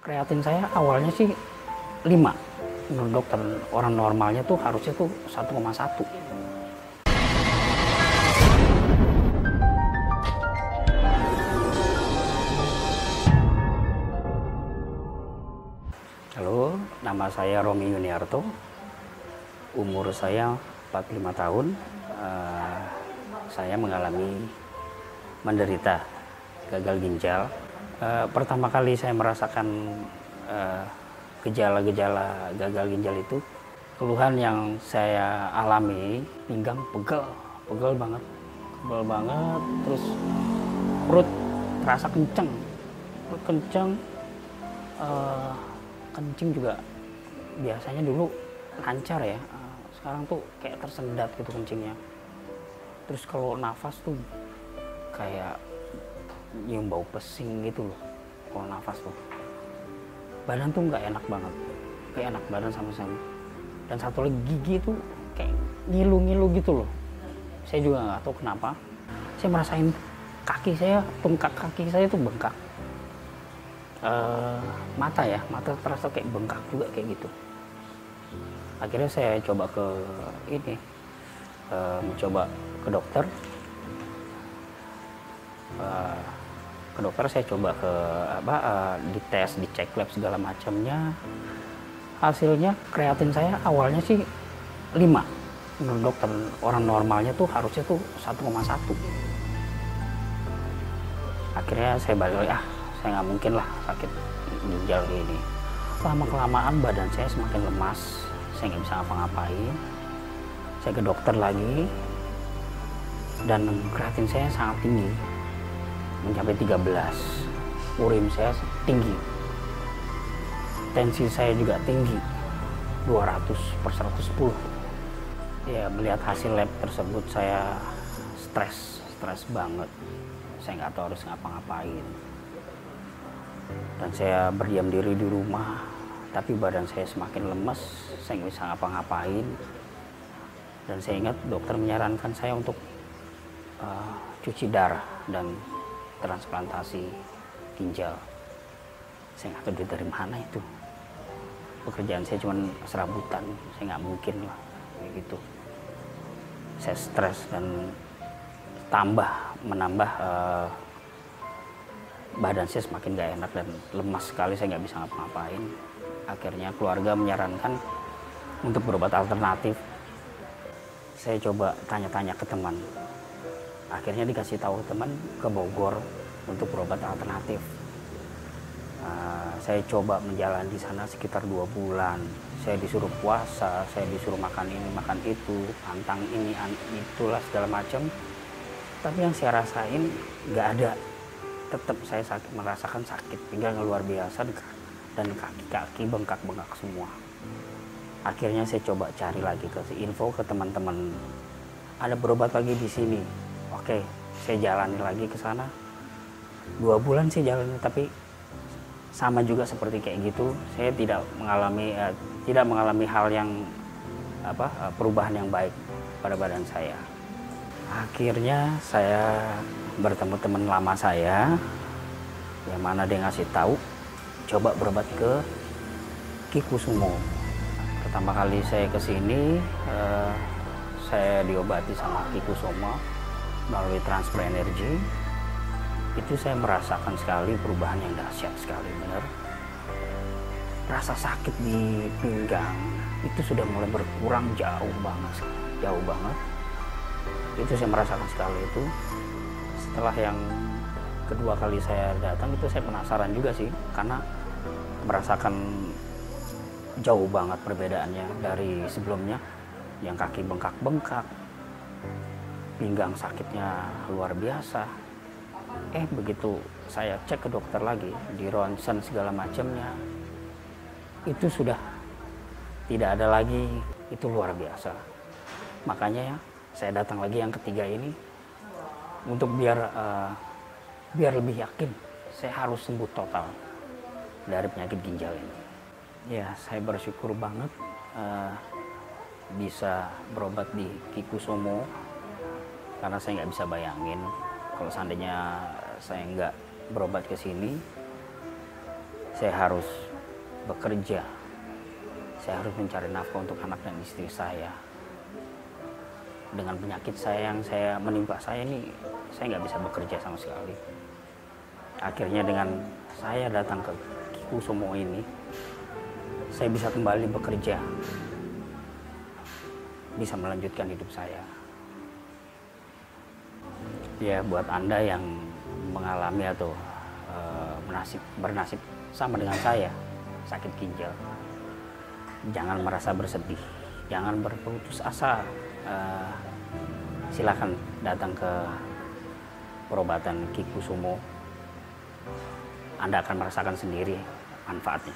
Kreatin saya awalnya sih 5. Menurut dokter, orang normalnya tuh harusnya tuh 1,1. Halo, nama saya Romi Yuniarto. Umur saya 45 tahun. Saya menderita gagal ginjal. Pertama kali saya merasakan gejala-gejala gagal ginjal itu, keluhan yang saya alami, pinggang pegel banget, terus perut terasa kenceng, kencing juga biasanya dulu lancar ya, sekarang tuh kayak tersendat gitu kencingnya. Terus kalau nafas tuh kayak nyium bau pesing gitu loh kalau nafas tuh. Badan tuh nggak enak banget, kayak enak badan sama-sama. Dan satu lagi gigi tuh kayak ngilu-ngilu gitu loh. Saya juga nggak tahu kenapa. Saya merasain tungkak kaki saya tuh bengkak. Mata terasa kayak bengkak juga kayak gitu. Akhirnya saya coba mencoba ke dokter. Saya coba dites, dicek lab segala macamnya. Hasilnya kreatin saya awalnya sih 5. Menurut dokter, orang normalnya tuh harusnya tuh 1,1. Akhirnya saya balik lagi, saya nggak mungkin lah sakit ginjal kayak ini. Lama-kelamaan badan saya semakin lemas, saya nggak bisa ngapa-ngapain. Saya ke dokter lagi, dan kreatin saya sangat tinggi, mencapai 13. Urin saya tinggi, tensi saya juga tinggi, 200/110. Ya, melihat hasil lab tersebut saya stres banget. Saya nggak tahu harus ngapa-ngapain, dan saya berdiam diri di rumah. Tapi badan saya semakin lemes, saya nggak bisa ngapa-ngapain. Dan saya ingat dokter menyarankan saya untuk cuci darah dan transplantasi ginjal. Saya nggak tahu duit dari mana itu. Pekerjaan saya cuma serabutan, saya nggak mungkin lah kayak gitu. Saya stres dan menambah badan saya semakin gak enak dan lemas sekali, saya nggak bisa ngapa-ngapain. Akhirnya keluarga menyarankan untuk berobat alternatif. Saya coba tanya-tanya ke teman. Akhirnya dikasih tahu teman ke Bogor untuk berobat alternatif. Saya coba menjalani di sana sekitar 2 bulan. Saya disuruh puasa, saya disuruh makan ini, makan itu, pantang ini, itulah segala macam. Tapi yang saya rasain nggak ada. Tetap saya merasakan sakit pinggang luar biasa, dan kaki-kaki bengkak-bengkak semua. Akhirnya saya coba cari lagi info ke teman-teman. Ada berobat lagi di sini. Oke, saya jalani lagi ke sana. 2 bulan saya jalani, tapi sama juga seperti kayak gitu. Saya tidak mengalami hal yang perubahan yang baik pada badan saya. Akhirnya saya bertemu teman lama saya, yang mana dia ngasih tahu coba berobat ke Kikusumo. Pertama kali saya ke sini, saya diobati sama Kikusumo melalui transfer energi. Itu saya merasakan sekali perubahan yang dahsyat sekali, benar. Rasa sakit di pinggang itu sudah mulai berkurang jauh banget. Itu saya merasakan sekali itu. Setelah yang kedua kali saya datang itu saya penasaran juga sih, karena merasakan jauh banget perbedaannya dari sebelumnya, yang kaki bengkak-bengkak, pinggang sakitnya luar biasa. Begitu saya cek ke dokter lagi, di ronsen segala macamnya, itu sudah tidak ada lagi. Itu luar biasa. Makanya saya datang lagi yang ketiga ini untuk biar lebih yakin saya harus sembuh total dari penyakit ginjal ini. Ya, saya bersyukur banget bisa berobat di Kikusumo, karena saya nggak bisa bayangin kalau seandainya saya nggak berobat ke sini, saya harus bekerja, saya harus mencari nafkah untuk anak dan istri saya. Dengan penyakit saya yang menimpa saya ini, saya nggak bisa bekerja sama sekali. Akhirnya dengan saya datang ke Ki Kusumo ini, saya bisa kembali bekerja, bisa melanjutkan hidup saya. Ya, buat Anda yang mengalami atau bernasib sama dengan saya, sakit ginjal, jangan merasa bersedih, jangan berputus asa. Silakan datang ke perobatan Ki Kusumo. Anda akan merasakan sendiri manfaatnya.